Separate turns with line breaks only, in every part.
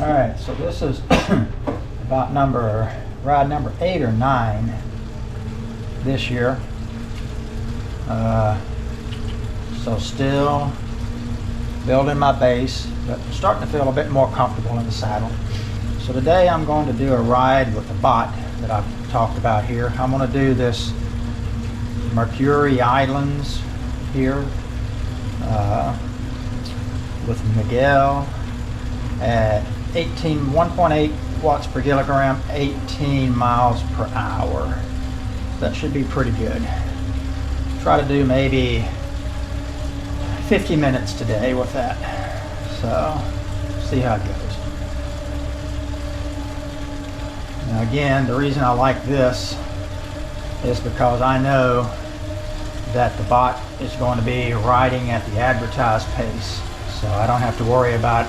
Alright, so this is about ride number 8 or 9 this year. So still building my base, but starting to feel a bit more comfortable in the saddle. So today I'm going to do a ride with the bot that I've talked about here. I'm going to do this Mercury Islands here with Miguel at 1.8 watts per kilogram, 18 miles per hour. That should be pretty good. Try to do maybe 50 minutes today with that. So, see how it goes. Now again, the reason I like this is because I know that the bot is going to be riding at the advertised pace. So I don't have to worry about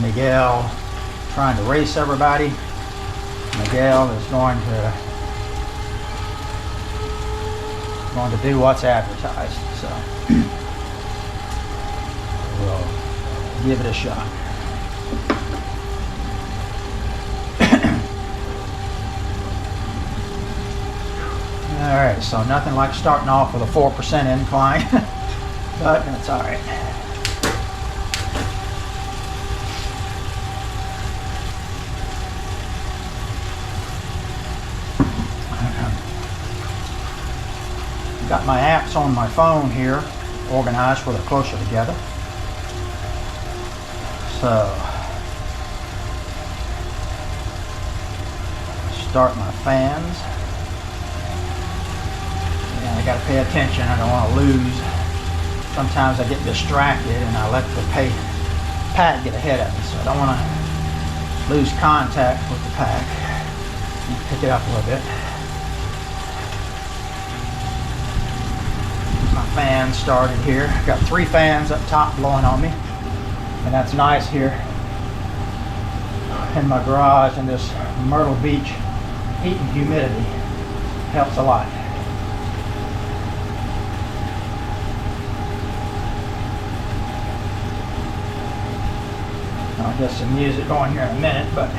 Miguel trying to race everybody. Miguel is going to do what's advertised. So we'll give it a shot. Alright, so nothing like starting off with a 4% incline, but that's alright. Got my apps on my phone here, organized where they're closer together. So, start my fans. Yeah, I gotta pay attention, I don't want to lose. Sometimes I get distracted and I let the pack get ahead of me, so I don't want to lose contact with the pack. Pick it up a little bit. My fan started here. Got 3 fans up top blowing on me, and that's nice here in my garage in this Myrtle Beach. Heat and humidity helps a lot. I'll get some music going here in a minute, but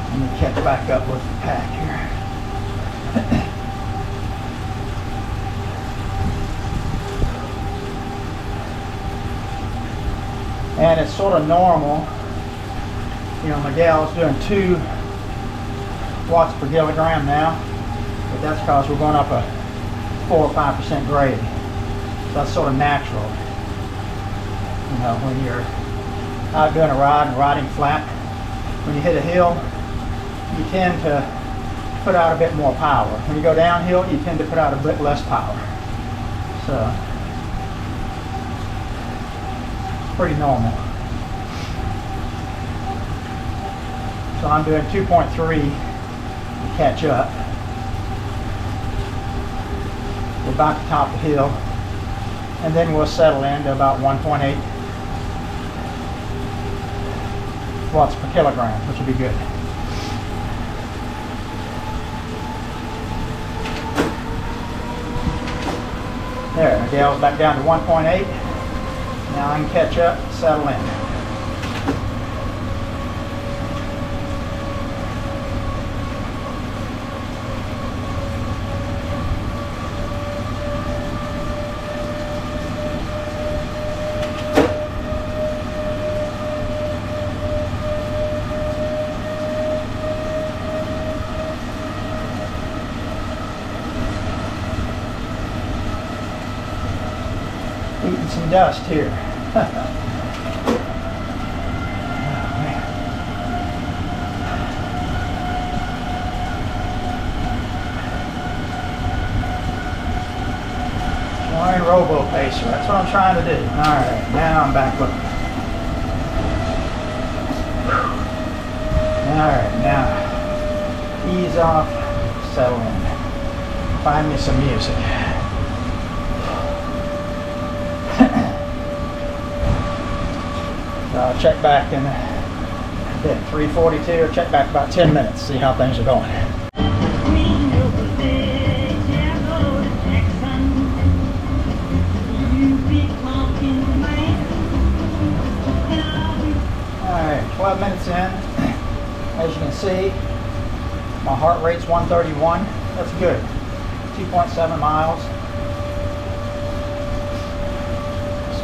let me catch back up with the pack here. And it's sort of normal. You know, Miguel's doing 2 watts per kilogram now, but that's because we're going up a 4 or 5% grade. So that's sort of natural. You know, when you're out doing a ride and riding flat, when you hit a hill, you tend to put out a bit more power. When you go downhill, you tend to put out a bit less power. So, pretty normal. So I'm doing 2.3 to catch up. We're about to top the hill, and then we'll settle into about 1.8 watts per kilogram, which will be good. There, Miguel's back down to 1.8. Now I can catch up and settle in. Eating some dust here. Flying robo pacer, that's what I'm trying to do. Alright, now I'm back looking. Alright, now ease off, settle in. Find me some music. I'll check back in a bit, 3:42, check back about 10 minutes, see how things are going. 25 minutes in, as you can see, my heart rate's 131. That's good. 2.7 miles.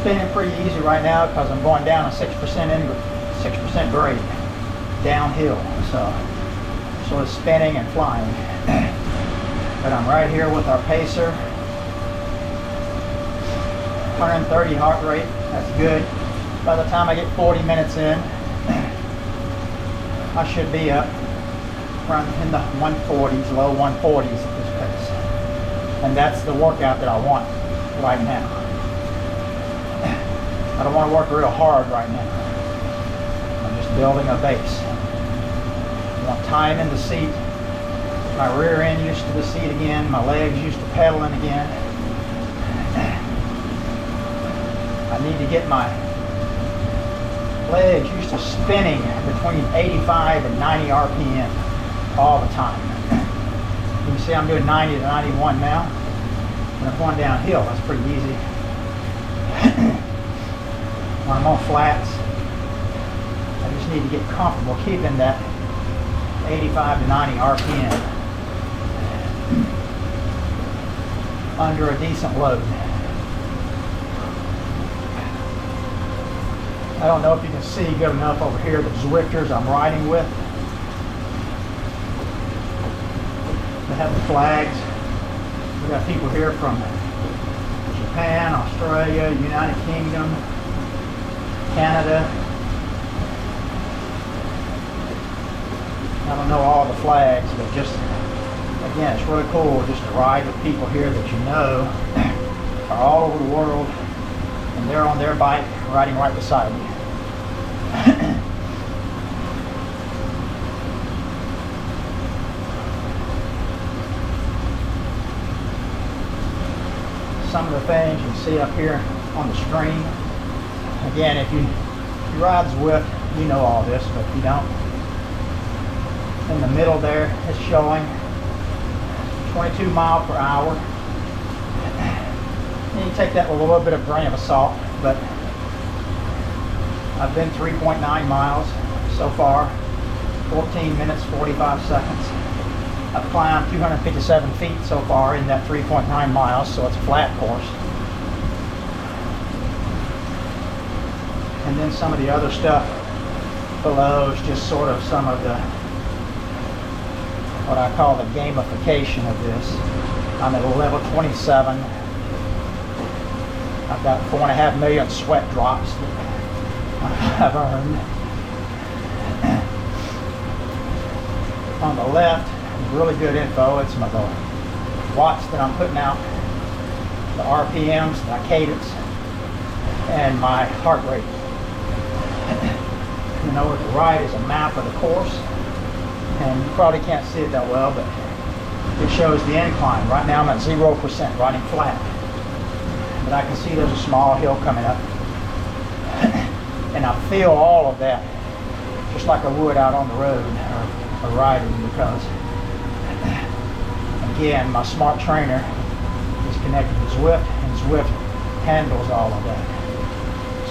Spinning pretty easy right now because I'm going down a 6% grade downhill. So sort of spinning and flying. But I'm right here with our pacer. 130 heart rate. That's good. By the time I get 40 minutes in, I should be up around in the 140s, low 140s at this pace. And that's the workout that I want right now. I don't want to work real hard right now. I'm just building a base. I want time in the seat. My rear end used to the seat again. My legs used to pedaling again. I need to get my legs used to spinning between 85 and 90 RPM all the time. You can see I'm doing 90 to 91 now. When I'm going downhill, that's pretty easy. When I'm on flats, I just need to get comfortable keeping that 85 to 90 RPM under a decent load. I don't know if you can see good enough over here the Zwifters I'm riding with. They have the flags. We got people here from Japan, Australia, United Kingdom, Canada. I don't know all the flags, but just, again, it's really cool just to ride with people here that you know are all over the world, and they're on their bike riding right beside you. Some of the things you can see up here on the screen. Again, if you ride Zwift, you know all this, but if you don't, in the middle there, it's showing 22 miles per hour. And you take that with a little bit of grain of salt, but I've been 3.9 miles so far, 14 minutes, 45 seconds. I've climbed 257 feet so far in that 3.9 miles, so it's a flat course. And then some of the other stuff below is just sort of some of the, what I call the gamification of this. I'm at level 27. I've got 4.5 million sweat drops that I've earned. On the left, really good info. It's my the watts that I'm putting out, the RPMs, my cadence, and my heart rate. And over to the right is a map of the course, and you probably can't see it that well, but it shows the incline. Right now I'm at 0%, riding flat, but I can see there's a small hill coming up, and I feel all of that just like I would out on the road or riding, because again, my smart trainer is connected to Zwift, and Zwift handles all of that.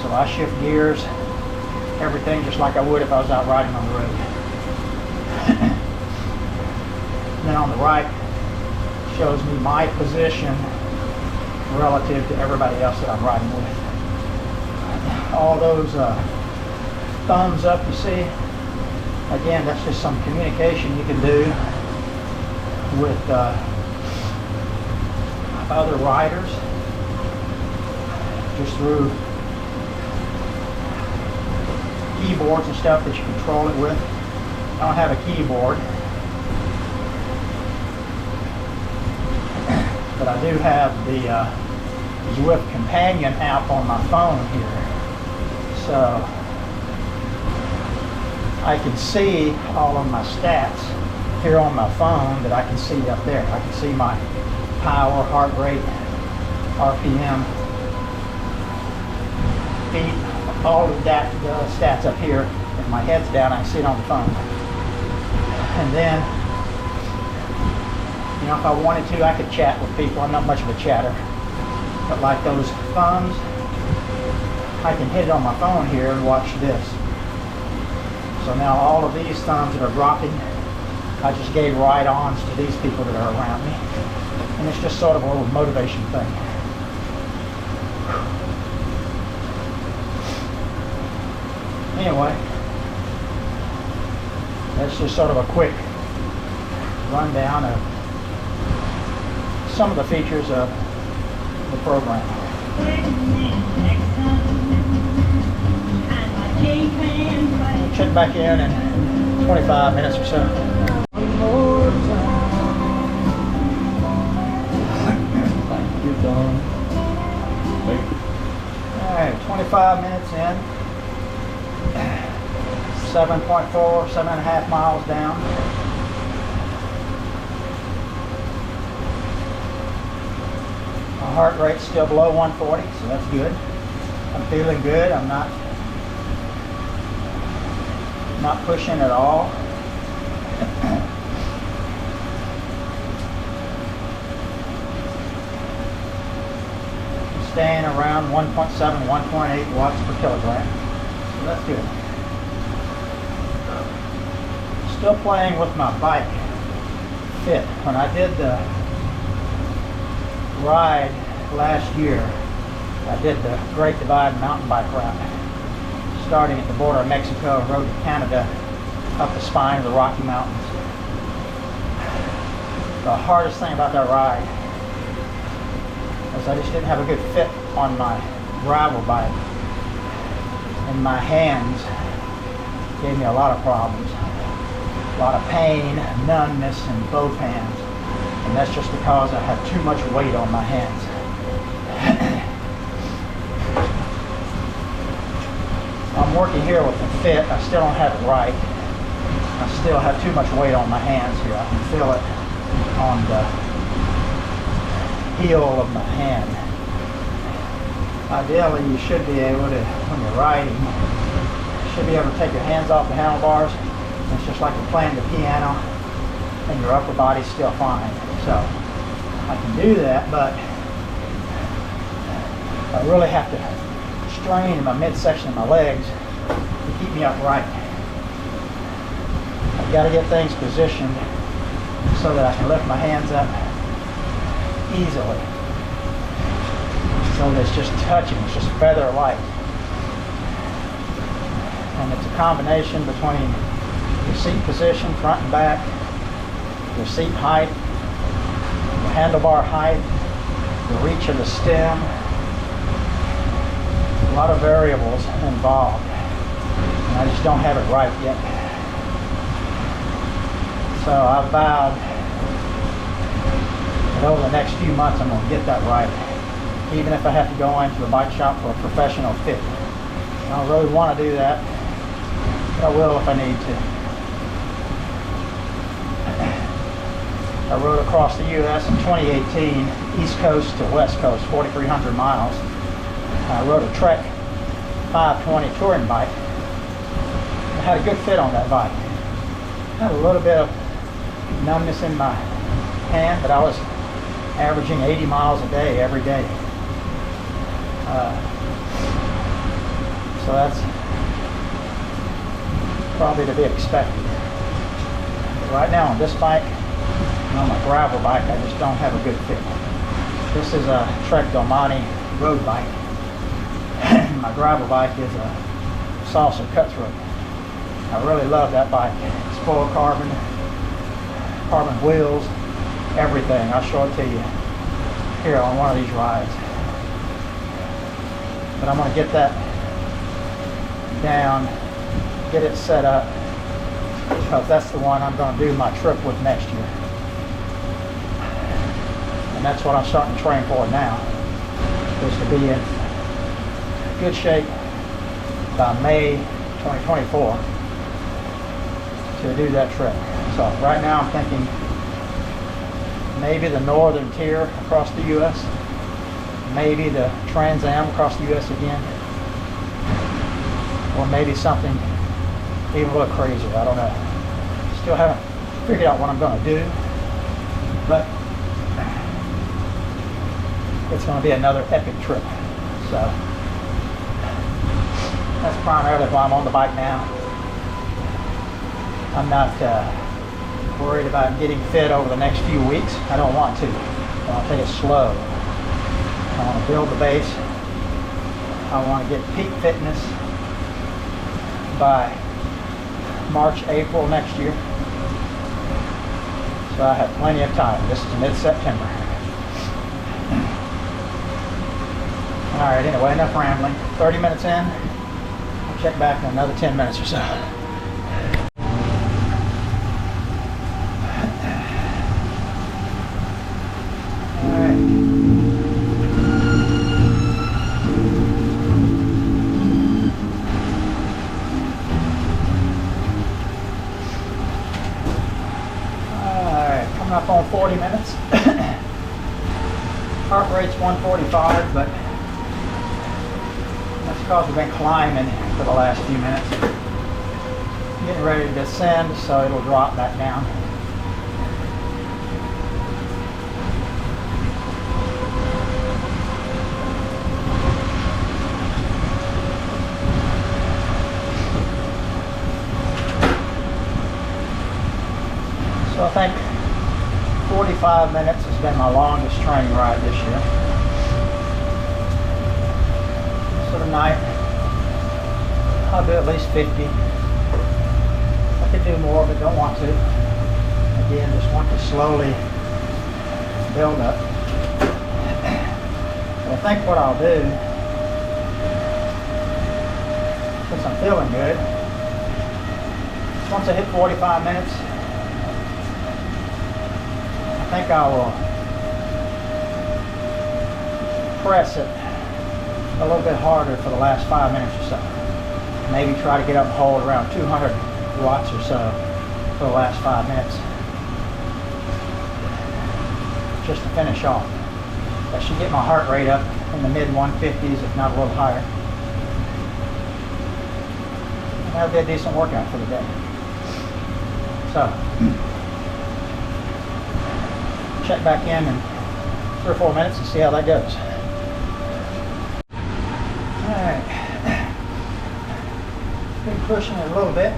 So I shift gears, everything just like I would if I was out riding on the road. Then on the right shows me my position relative to everybody else that I'm riding with. All those thumbs up you see, again, that's just some communication you can do with other riders just through keyboards and stuff that you control it with. I don't have a keyboard, but I do have the Zwift companion app on my phone here, so I can see all of my stats here on my phone that I can see up there. I can see my power, heart rate, RPM, feet, all of that, the stats up here. If my head's down, I can see it on the phone. And then, you know, if I wanted to, I could chat with people. I'm not much of a chatter, but like those thumbs, I can hit it on my phone here and watch this. So now all of these thumbs that are dropping, I just gave ride-ons to these people that are around me. And it's just sort of a little motivation thing. Anyway, that's just sort of a quick rundown of some of the features of the program. We'll check back in 25 minutes or so. One more time. Thank you, Don. Alright, 25 minutes in. 7.4, 7.5 miles down. My heart rate's still below 140, so that's good. I'm feeling good. I'm not pushing at all. Staying around 1.7, 1.8 watts per kilogram. So that's good. Still playing with my bike fit. When I did the ride last year, I did the Great Divide mountain bike route. Starting at the border of Mexico, rode to Canada, up the spine of the Rocky Mountains. The hardest thing about that ride was I just didn't have a good fit on my gravel bike. And my hands gave me a lot of problems. A lot of pain, numbness in both hands. And that's just because I had too much weight on my hands. I'm working here with the fit. I still don't have it right. I still have too much weight on my hands here. I can feel it on the heel of my hand. Ideally, you should be able to, when you're riding, you should be able to take your hands off the handlebars. It's just like you're playing the piano and your upper body's still fine. So I can do that, but I really have to strain in my midsection of my legs to keep me upright. I've got to get things positioned so that I can lift my hands up easily. So that it's just touching, it's just feather light. And it's a combination between your seat position, front and back, your seat height, your handlebar height, the reach of the stem. A lot of variables involved, and I just don't have it right yet. So I vowed that over the next few months I'm going to get that right, even if I have to go into a bike shop for a professional fit. I don't really want to do that, but I will if I need to. I rode across the U.S. in 2018, East Coast to West Coast, 4,300 miles. I rode a Trek 520 touring bike. I had a good fit on that bike. I had a little bit of numbness in my hand, but I was averaging 80 miles a day every day. So that's probably to be expected. But right now on this bike, and on my gravel bike, I just don't have a good fit. This is a Trek Delmonte road bike. My gravel bike is a Salsa Cutthroat. I really love that bike. It's full of carbon wheels, everything. I'll show it to you here on one of these rides. But I'm going to get that down, get it set up, because that's the one I'm going to do my trip with next year. And that's what I'm starting to train for now, is to be in good shape by May 2024 to do that trip. So right now I'm thinking maybe the northern tier across the U.S., maybe the Trans Am across the U.S. again, or maybe something even a little crazier. I don't know. Still haven't figured out what I'm going to do, but it's going to be another epic trip. So that's primarily why I'm on the bike now. I'm not worried about getting fit over the next few weeks. I don't want to. I'll take it slow. I want to build the base. I want to get peak fitness by March, April next year. So I have plenty of time. This is mid-September. Alright, anyway, enough rambling. 30 minutes in. I'll check back in another 10 minutes or so. Up on 40 minutes. Heart rate's 145, but that's because we've been climbing for the last few minutes. Getting ready to descend, so it'll drop back down. So I think 45 minutes has been my longest training ride this year. So tonight, I'll do at least 50. I could do more, but don't want to. Again, just want to slowly build up. But I think what I'll do, since I'm feeling good, once I hit 45 minutes, I think I will press it a little bit harder for the last 5 minutes or so. Maybe try to get up and hold around 200 watts or so for the last 5 minutes, just to finish off. That should get my heart rate up in the mid 150s, if not a little higher. And that'll be a decent workout for the day. So check back in 3 or 4 minutes and see how that goes. Alright. Been pushing it a little bit.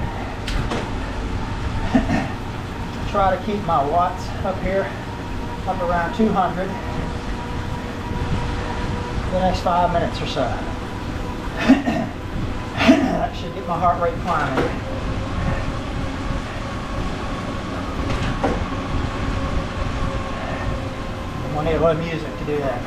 Try to keep my watts up here, up around 200 the next 5 minutes or so. That should get my heart rate climbing. We'll need a little music to do that.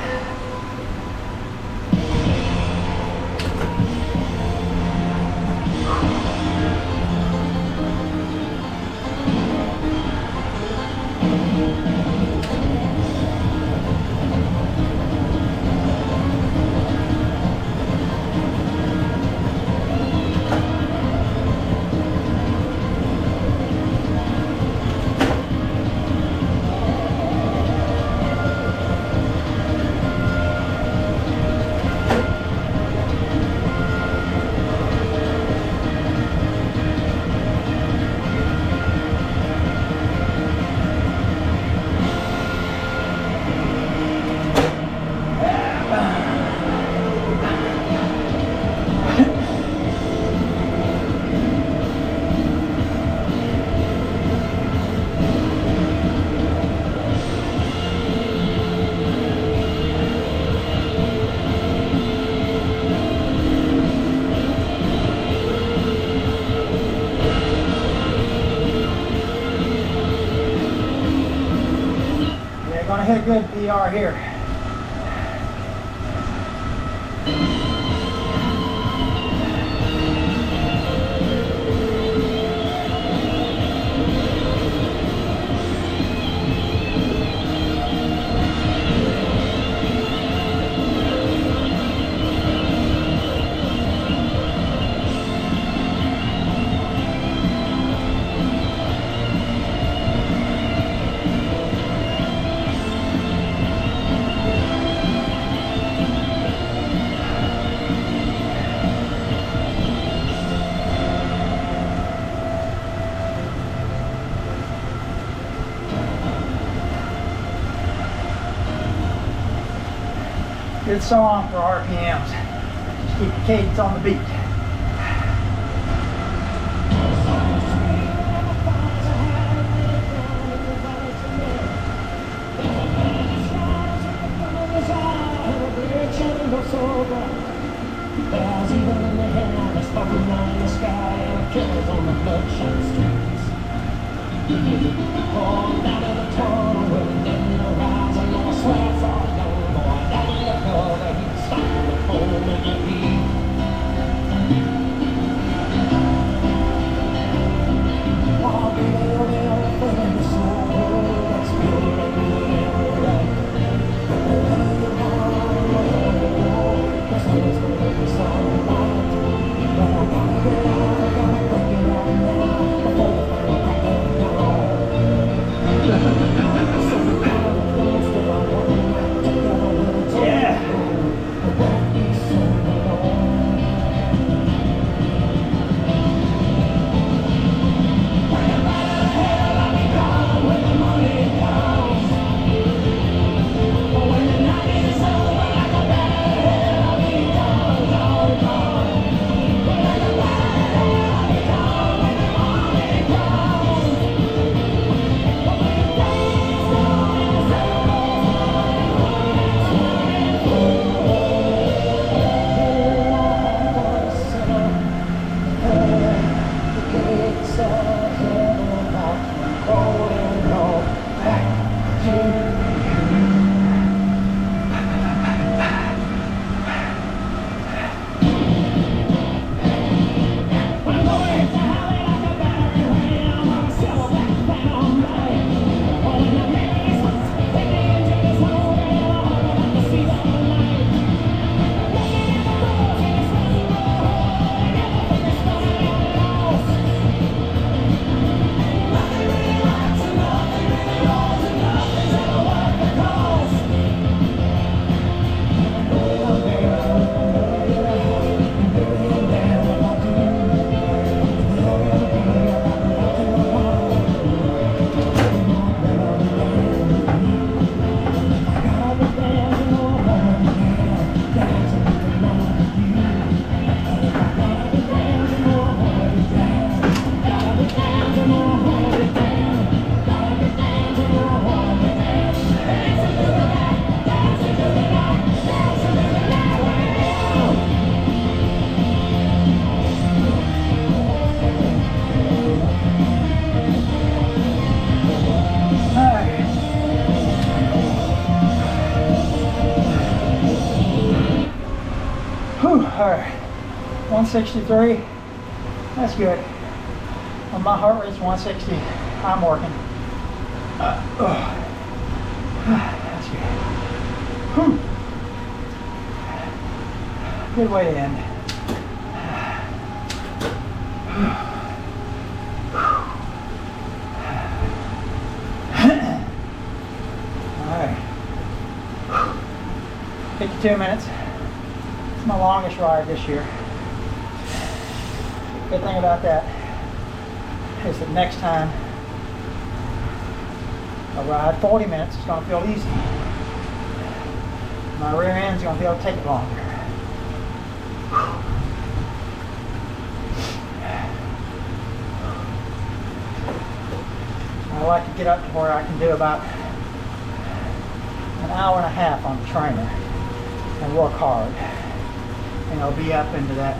Gonna hit a good PR here. Good song for RPMs. Just keep the cadence on the beat. Alright, 163, that's good. When my heart rate's 160, I'm working. That's good. Whew. Good way to end. Alright, 52 minutes. It's my longest ride this year. Good thing about that is that next time I ride 40 minutes, it's going to feel easy. My rear end's going to be able to take it longer. I like to get up to where I can do about an hour and a half on the trainer and work hard. And I'll be up into that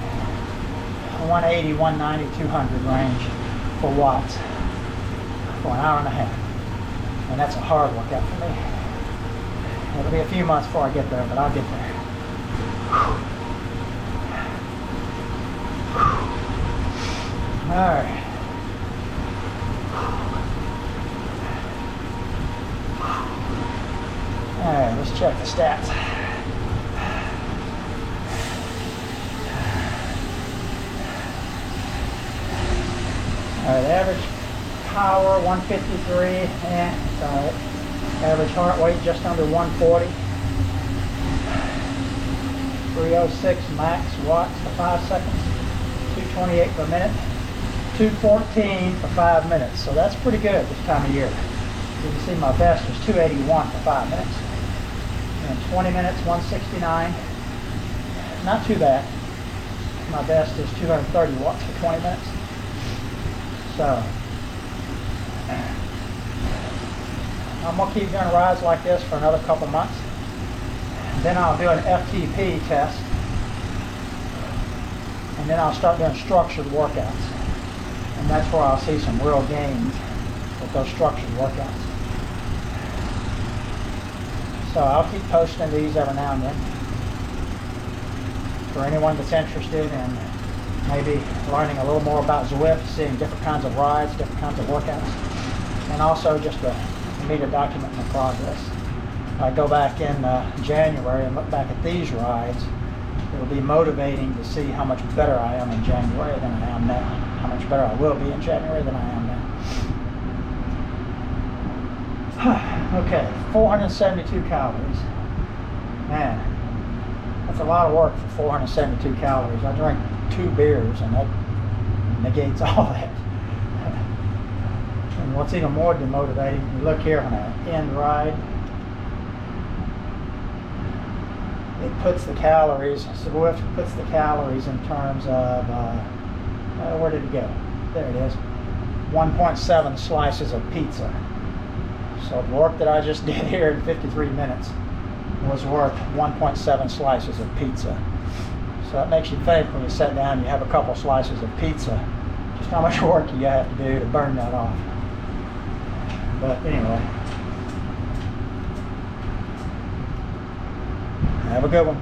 180, 190, 200 range for watts for an hour and a half. And that's a hard workout for me. It'll be a few months before I get there, but I'll get there. All right. All right, let's check the stats. All right, average power 153, it's all right. Average heart rate just under 140. 306 max watts for 5 seconds. 228 per minute. 214 for 5 minutes. So that's pretty good this time of year. You can see my best was 281 for 5 minutes. And 20 minutes, 169. Not too bad. My best is 230 watts for 20 minutes. So I'm going to keep doing rides like this for another couple months. Then I'll do an FTP test. And then I'll start doing structured workouts. And that's where I'll see some real gains with those structured workouts. So I'll keep posting these every now and then for anyone that's interested in maybe learning a little more about Zwift, seeing different kinds of rides, different kinds of workouts, and also just for me to document my progress. I go back in January and look back at these rides. It'll be motivating to see how much better I am in January than I am now. How much better I will be in January than I am now. Okay, 472 calories. Man, that's a lot of work for 472 calories. I drank 2 beers and that negates all that. And what's even more demotivating, you look here on an end ride, it puts the calories, Zwift puts the calories in terms of, where did it go? There it is, 1.7 slices of pizza. So the work that I just did here in 53 minutes was worth 1.7 slices of pizza. So it makes you think when you sit down and you have a couple slices of pizza, just how much work you have to do to burn that off. But anyway, have a good one.